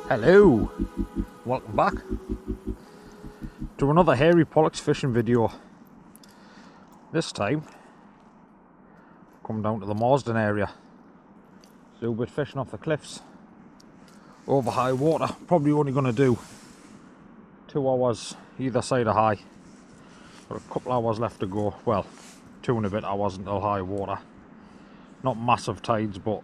Hello, welcome back to another hairy Pollocks fishing video. This time, come down to the Marsden area. Do a bit fishing off the cliffs, over high water. Probably only going to do 2 hours either side of high. Got a couple hours left to go. Well, 2 and a bit hours until high water. Not massive tides, but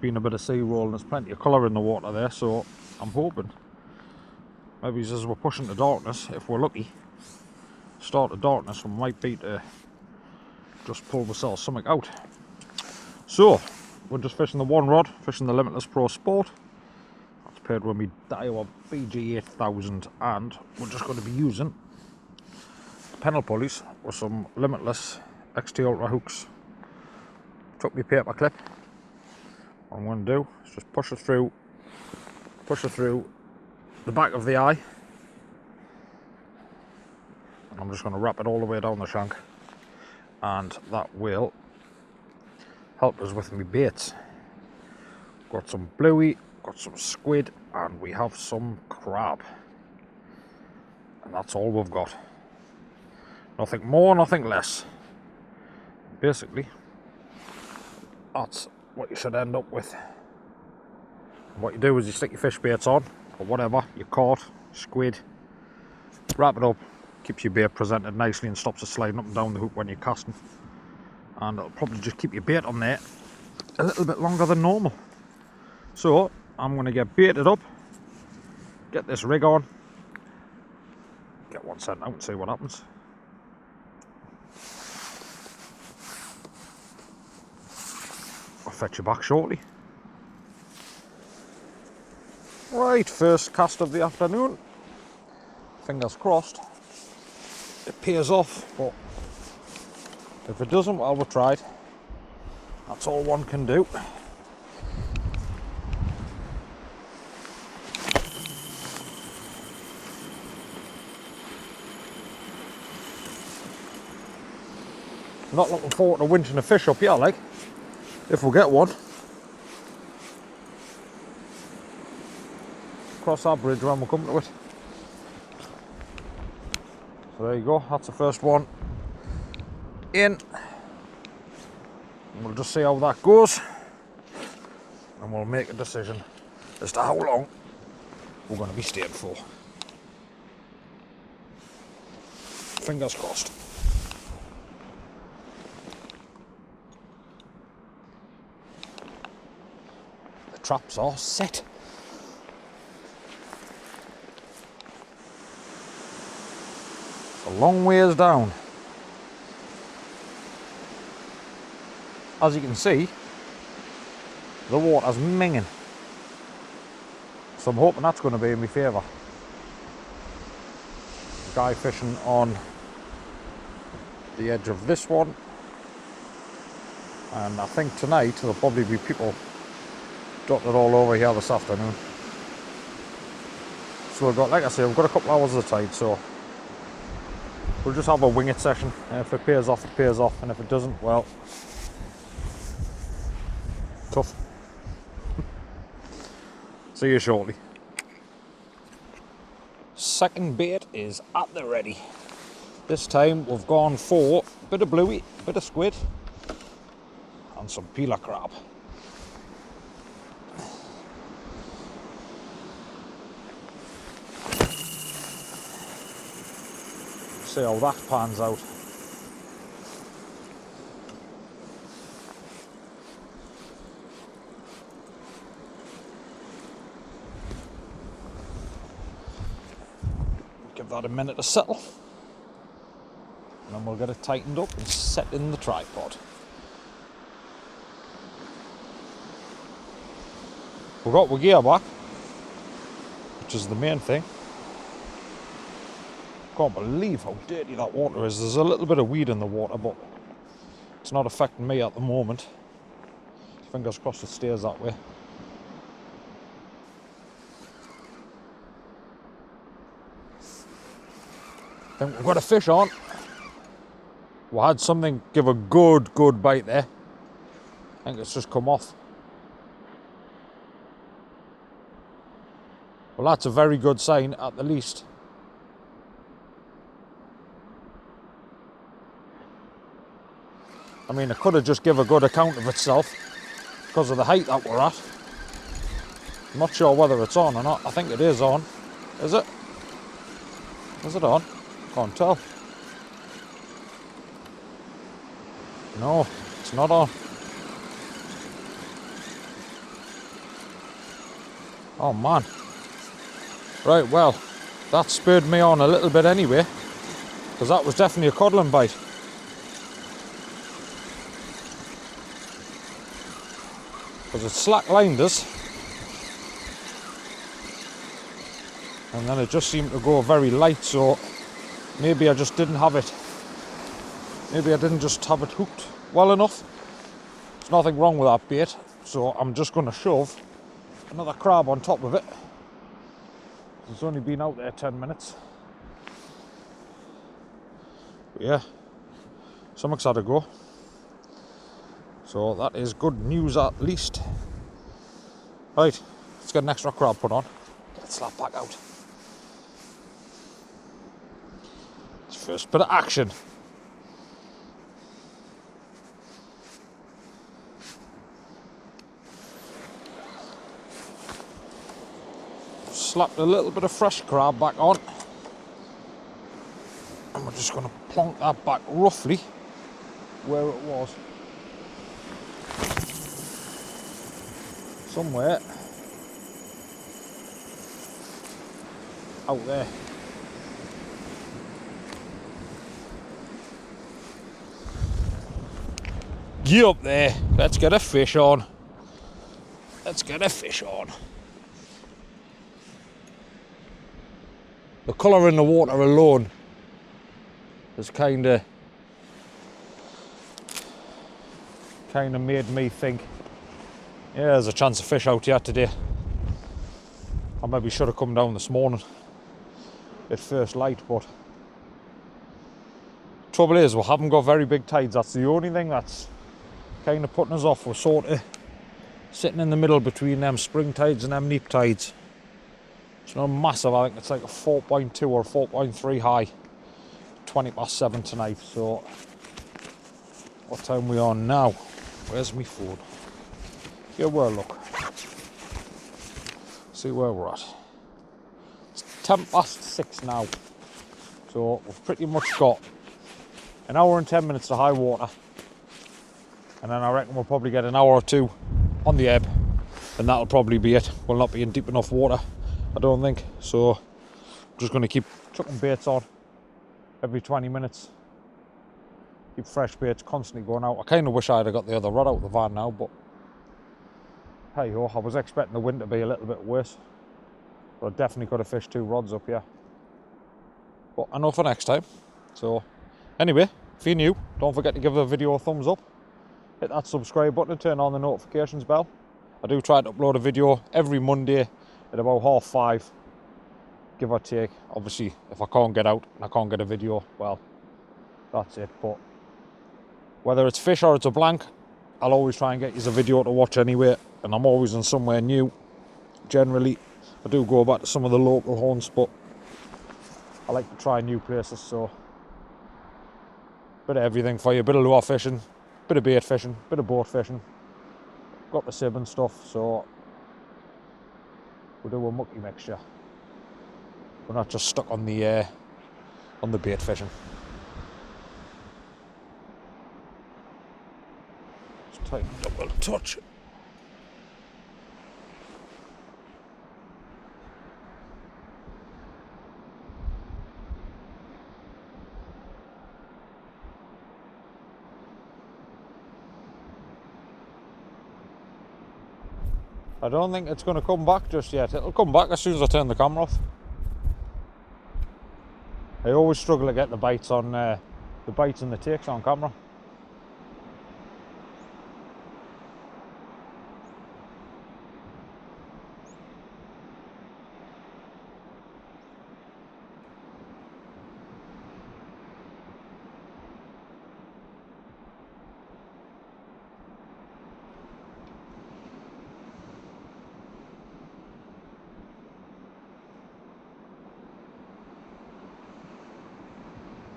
been a bit of sea roll and there's plenty of colour in the water there, so I'm hoping maybe as we're pushing to darkness, if we're lucky, start of darkness, we might be to just pull ourselves something out. So we're just fishing the one rod, fishing the Limitless Pro Sport. That's paired with me Daiwa BG 8000, and we're just going to be using pennel pulleys with some Limitless XT Ultra hooks. Took me paper clip. What I'm going to do is just push it through the back of the eye, and I'm just going to wrap it all the way down the shank, and that will help us with my baits. Got some bluey, got some squid, and we have some crab, and that's all we've got. Nothing more, nothing less. Basically, that's what you should end up with. What you do is you stick your fish baits on, or whatever you caught, squid, wrap it up, keeps your bait presented nicely and stops it sliding up and down the hook when you're casting, and it'll probably just keep your bait on there a little bit longer than normal. So I'm going to get baited up, get this rig on, get one sent out and see what happens. I'll fetch you back shortly. Right, first cast of the afternoon. Fingers crossed it pays off, but if it doesn't, well, we tried. That's all one can do. Not looking forward to winching a fish up here, like, if we get one. Cross our bridge when we come to it. So there you go, that's the first one in. And we'll just see how that goes, and we'll make a decision as to how long we're going to be staying for. Fingers crossed. The traps are set. A long ways down. As you can see, the water's minging, so I'm hoping that's going to be in my favour. Guy fishing on the edge of this one, and I think tonight there'll probably be people dotted all over here this afternoon. So we've got, like I say, we've got a couple hours of the tide, so we'll just have a wing it session, and if it pays off, it pays off, and if it doesn't, well, tough. See you shortly. Second bait is at the ready. This time we've gone for a bit of bluey, a bit of squid, and some peeler crab. See how that pans out. Give that a minute to settle, and then we'll get it tightened up and set in the tripod. We've got our gear back, which is the main thing. Can't believe how dirty that water is. There's a little bit of weed in the water, but it's not affecting me at the moment. Fingers crossed it stays that way. I think we've got a fish on. We had something give a good bite there. I think it's just come off. Well, that's a very good sign at the least. I mean, it could have just give a good account of itself because of the height that we're at. I'm not sure whether it's on or not. I think it is on. Is it? Is it on? Can't tell. No, it's not on. Oh man. Right, well, that spurred me on a little bit anyway, because that was definitely a codling bite. Because it slack-lined us, and then it just seemed to go very light, so maybe I just didn't have it. Maybe I didn't just have it hooked well enough. There's nothing wrong with that bait, so I'm just going to shove another crab on top of it. It's only been out there 10 minutes. But yeah, something's had to go. So that is good news at least. Right, let's get an extra crab put on. Get slapped back out. It's first bit of action. Slapped a little bit of fresh crab back on. And we're just going to plonk that back roughly where it was. Somewhere out there. Get up there. Let's get a fish on. Let's get a fish on. The colour in the water alone has kind of made me think, yeah, there's a chance of fish out here today. I maybe should have come down this morning at first light, but trouble is we haven't got very big tides. That's the only thing that's kind of putting us off. We're sort of sitting in the middle between them spring tides and them neap tides. It's not massive. I think it's like a 4.2 or 4.3 high. 7:20 tonight. So what time are we on now? Where's me phone? Give a look. See where we're at. It's 6:10 now. So we've pretty much got an hour and 10 minutes to high water. And then I reckon we'll probably get an hour or two on the ebb. And that'll probably be it. We'll not be in deep enough water, I don't think. So I'm just going to keep chucking baits on every 20 minutes. Keep fresh baits constantly going out. I kind of wish I'd have got the other rod out of the van now, but hey ho, I was expecting the wind to be a little bit worse. But I definitely could have fished 2 rods up here. But I know for next time. So anyway, if you're new, don't forget to give the video a thumbs up. Hit that subscribe button and turn on the notifications bell. I do try to upload a video every Monday at about 5:30, give or take. Obviously, if I can't get out and I can't get a video, well, that's it. But whether it's fish or it's a blank, I'll always try and get you a video to watch anyway. And I'm always in somewhere new. Generally, I do go back to some of the local haunts, but I like to try new places. So, bit of everything for you. Bit of lure fishing, bit of bait fishing, bit of boat fishing. Got the sib and stuff, so we'll do a mucky mixture. We're not just stuck on the bait fishing. Just tighten it up a touch. I don't think it's going to come back just yet. It'll come back as soon as I turn the camera off. I always struggle to get the bites on the bites and the takes on camera.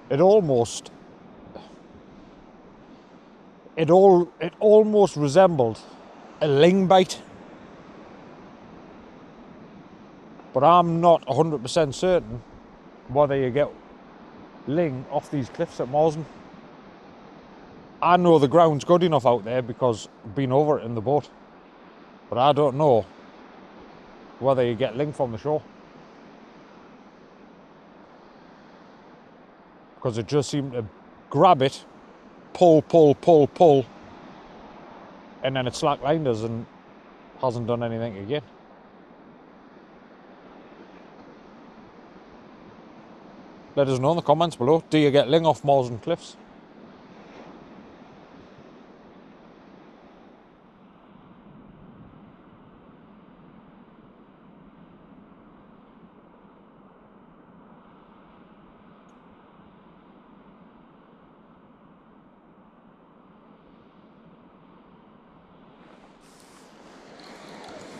It almost, it almost resembled a ling bite, but I'm not 100% certain whether you get ling off these cliffs at Marsden. I know the ground's good enough out there because I've been over it in the boat, but I don't know whether you get ling from the shore, because it just seemed to grab it, pull, and then it slacklined us and hasn't done anything again. Let us know in the comments below, do you get ling off Marsden cliffs?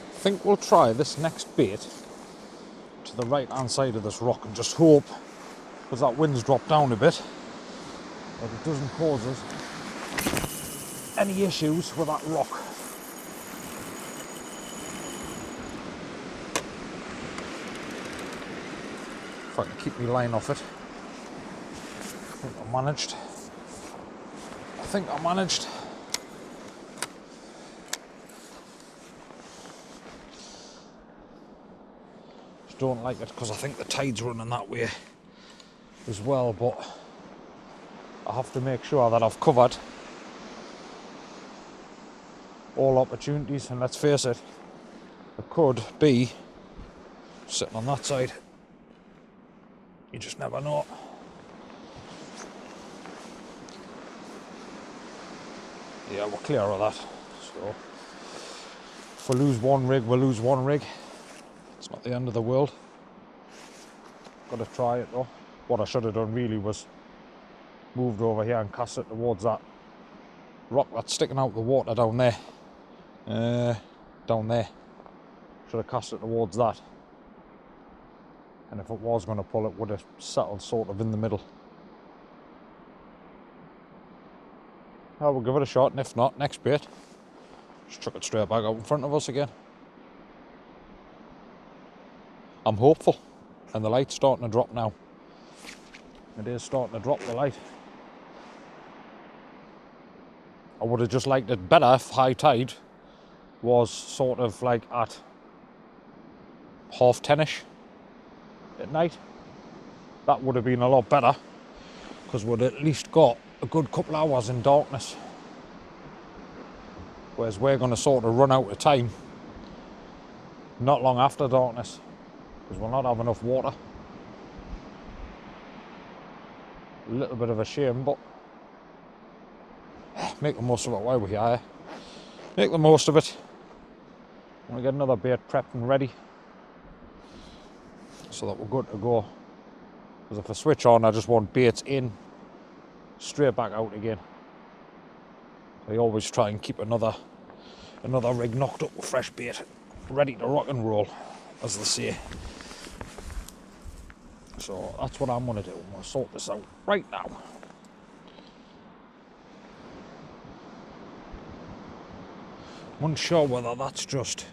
I think we'll try this next bait to the right hand side of this rock and just hope, because that wind's dropped down a bit, that it doesn't cause us any issues with that rock. If I can keep my line off it. I think I managed. Don't like it because I think the tide's running that way as well, but I have to make sure that I've covered all opportunities, and let's face it, it could be sitting on that side. You just never know. Yeah, we're clear of that. So if we lose one rig, we'll lose one rig. It's not the end of the world. Got to try it though. What I should have done really was moved over here and cast it towards that rock that's sticking out the water down there. Down there. Should have cast it towards that. And if it was going to pull, it would have settled sort of in the middle. Oh, we'll give it a shot, and if not, next bait. Just chuck it straight back out in front of us again. I'm hopeful, and the light's starting to drop now. It is starting to drop, the light. I would have just liked it better if high tide was sort of like at 10:30ish at night. That would have been a lot better, because we'd at least got a good couple hours in darkness. Whereas we're going to sort of run out of time not long after darkness, because we'll not have enough water. A little bit of a shame, but make the most of it while we're here. Make the most of it. I'm going to get another bait prepped and ready so that we're good to go. Because if I switch on, I just want baits in, straight back out again. I always try and keep another rig knocked up with fresh bait, ready to rock and roll, as they say. So that's what I'm going to do. I'm going to sort this out right now. I'm unsure whether that's just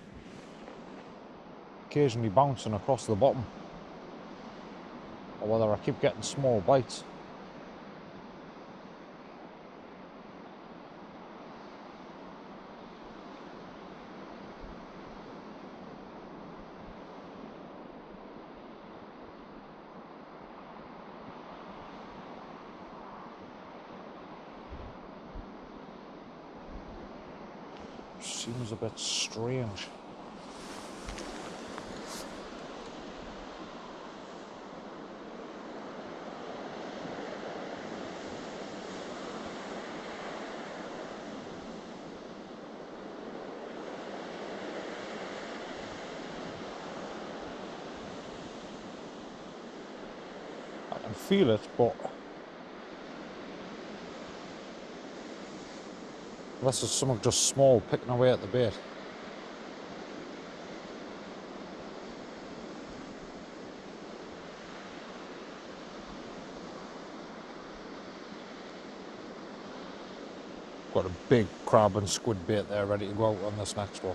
occasionally bouncing across the bottom, or whether I keep getting small bites. Seems a bit strange. I can feel it, but unless there's something just small picking away at the bait. Got a big crab and squid bait there ready to go out on this next one.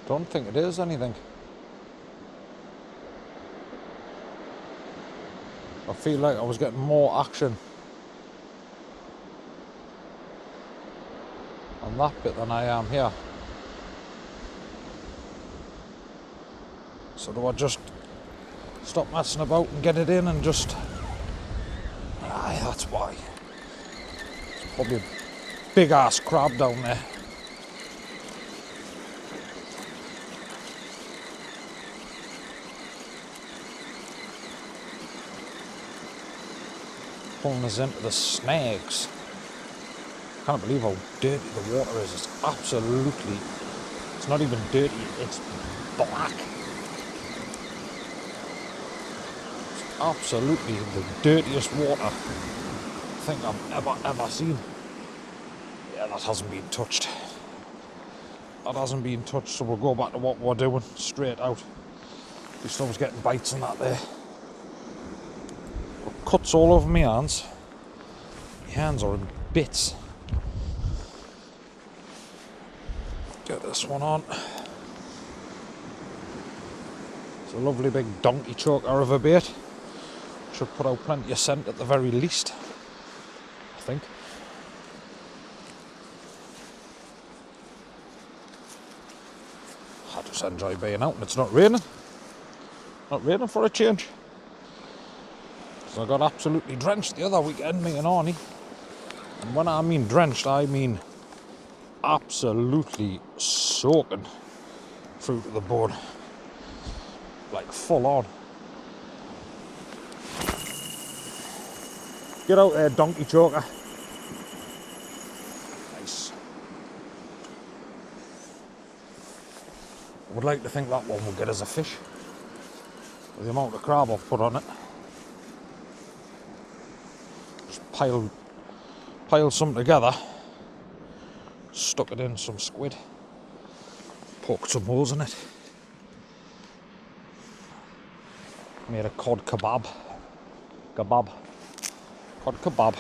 Don't think it is anything. I feel like I was getting more action on that bit than I am here. So do I just stop messing about and get it in and just... Aye, that's why. It's probably a big ass crab down there. Pulling us into the snags. Can't believe how dirty the water is. It's absolutely, it's not even dirty, it's black. It's absolutely the dirtiest water I think I've ever seen. Yeah, that hasn't been touched. That hasn't been touched, so we'll go back to what we're doing straight out. At least I was getting bites in that there. Cuts all over my hands. My hands are in bits. Get this one on. It's a lovely big donkey choker of a bait. Should put out plenty of scent at the very least, I think. I just enjoy being out and it's not raining. Not raining for a change. I got absolutely drenched the other weekend, me and Arnie. And when I mean drenched, I mean absolutely soaking through to the bone. Like full on. Get out there, donkey choker. Nice. I would like to think that one will get us a fish. With the amount of crab I've put on it. Piled some together, stuck it in some squid, poked some holes in it, made a cod kebab, cod kebab.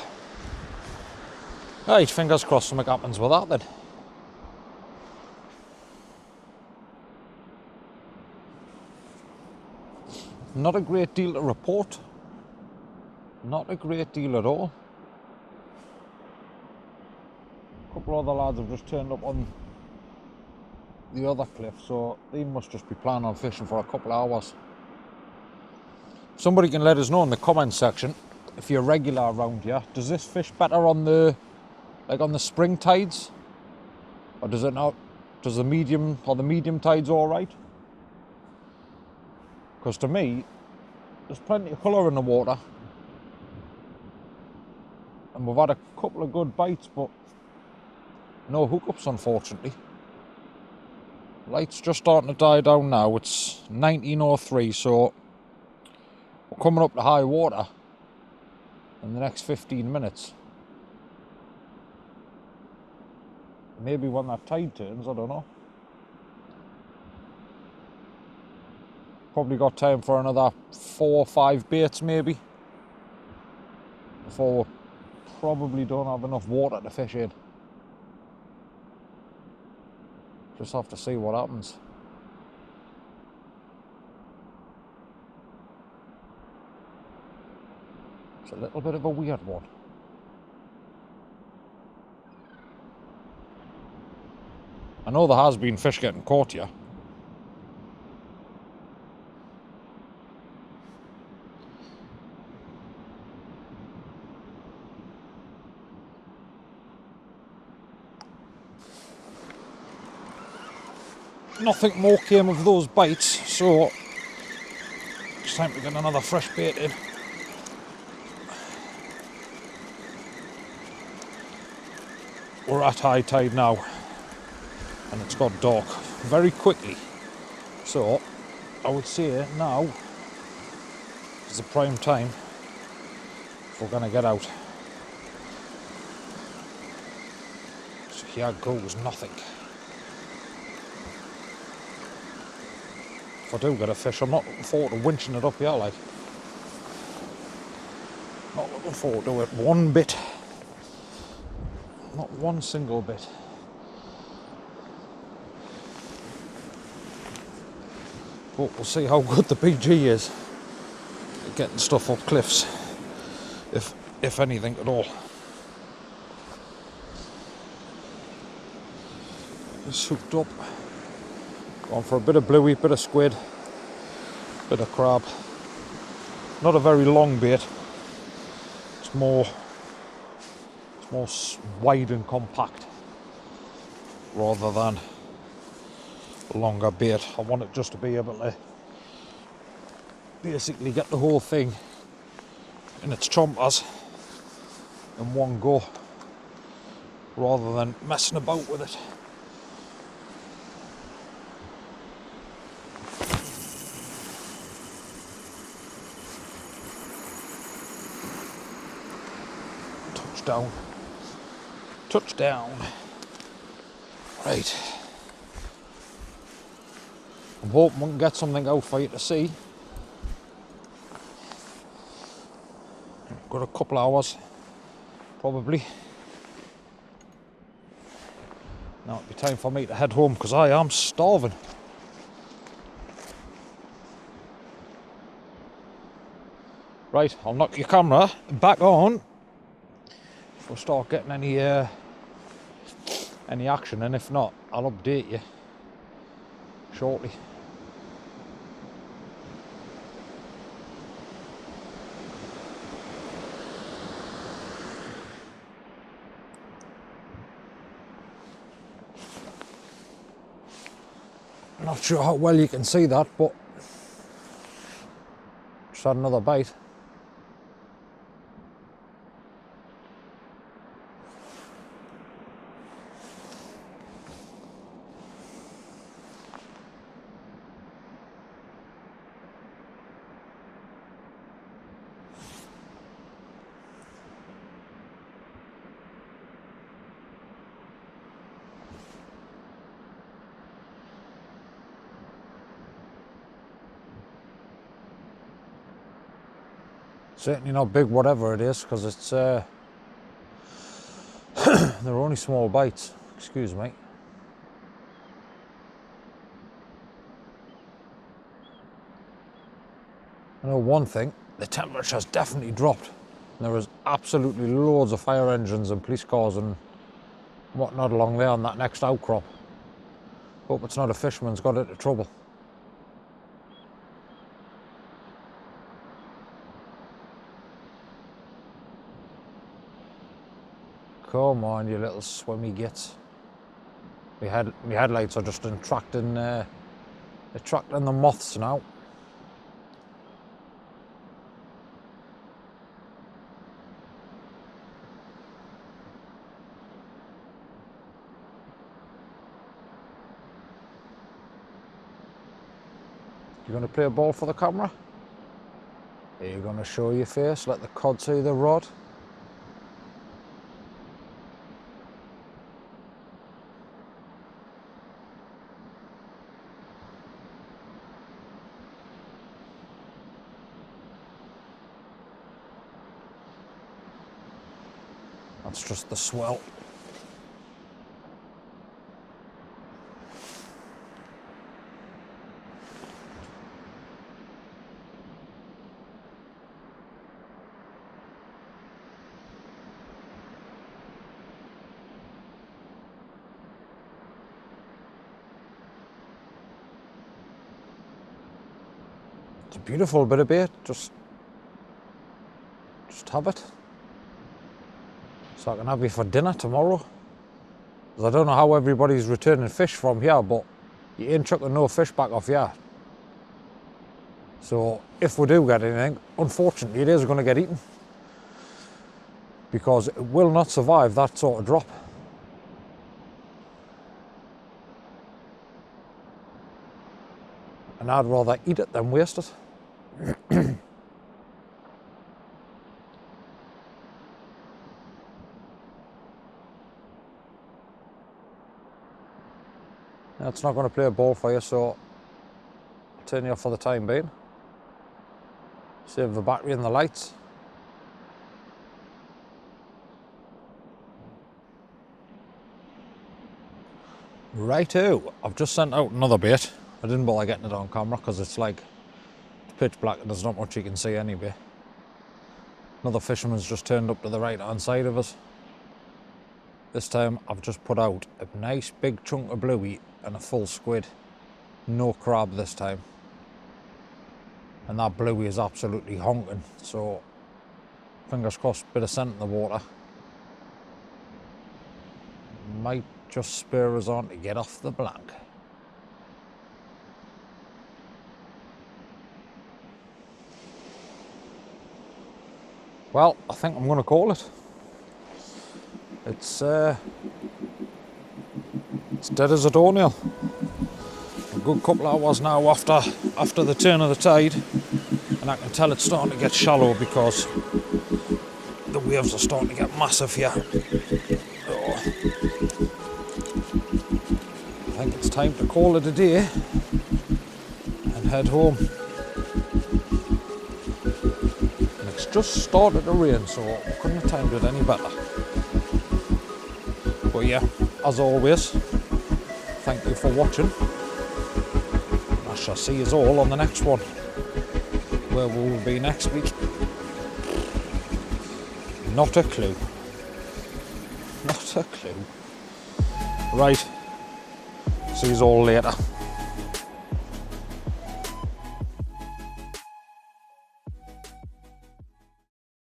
Right, fingers crossed something happens with that then. Not a great deal to report, not a great deal at all. A couple of other lads have just turned up on the other cliff, so they must just be planning on fishing for a couple of hours. Somebody can let us know in the comments section if you're regular around here. Does this fish better on the spring tides, or does it not? Does the medium tides all right? Because to me, there's plenty of colour in the water, and we've had a couple of good bites, but no hookups, unfortunately. Light's just starting to die down now. It's 19:03, so we're coming up to high water in the next 15 minutes. Maybe when that tide turns, I don't know. Probably got time for another 4 or 5 baits maybe, before we probably don't have enough water to fish in. Just have to see what happens. It's a little bit of a weird one. I know there has been fish getting caught here. Nothing more came of those bites, so it's time to get another fresh bait in. We're at high tide now, and it's got dark very quickly. So I would say now is the prime time if we're going to get out. So here goes nothing. If I do get a fish, I'm not looking forward to winching it up here, like. Not looking forward to it one bit. Not one single bit. But we'll see how good the PG is at getting stuff up cliffs, if anything at all. Just hooked up. Going for a bit of bluey, bit of squid, bit of crab. Not a very long bait. It's more wide and compact rather than a longer bait. I want it just to be able to basically get the whole thing in its chompers in one go rather than messing about with it. Touchdown. Right. I'm hoping we can get something out for you to see. Got a couple hours, probably. Now it'll be time for me to head home because I am starving. Right, I'll knock your camera back on if we start getting any action, and if not, I'll update you shortly. Not sure how well you can see that, but just had another bite. Certainly not big, whatever it is, because it's they're only small bites. Excuse me. I know one thing: the temperature's definitely dropped. There is absolutely loads of fire engines and police cars and whatnot along there on that next outcrop. Hope it's not a fisherman's got into trouble. Come on, you little swimmy gits. My headlights are just attracting the moths now. You going to play a ball for the camera? Are you going to show your face? Let the cod see the rod? That's just the swell. It's a beautiful bit of bait. Just have it. So I can have you for dinner tomorrow. Because I don't know how everybody's returning fish from here, but you ain't chucking no fish back off here. So if we do get anything, unfortunately it is going to get eaten. Because it will not survive that sort of drop. And I'd rather eat it than waste it. That's not going to play a ball for you, so I'll turn you off for the time being. Save the battery and the lights. Righto, I've just sent out another bait. I didn't bother getting it on camera because it's like pitch black and there's not much you can see anyway. Another fisherman's just turned up to the right hand side of us. This time I've just put out a nice big chunk of bluey and a full squid. No crab this time. And that bluey is absolutely honking, so fingers crossed, bit of scent in the water. Might just spur us on to get off the blank. Well, I think I'm going to call it. It's dead as a doornail. A good couple of hours now after the turn of the tide, and I can tell it's starting to get shallow because the waves are starting to get massive here. So, I think it's time to call it a day and head home. And it's just started to rain, so I couldn't have timed it any better. But yeah, as always, thank you for watching. I shall see you all on the next one. Where we will be next week? Not a clue. Not a clue. Right. See you all later.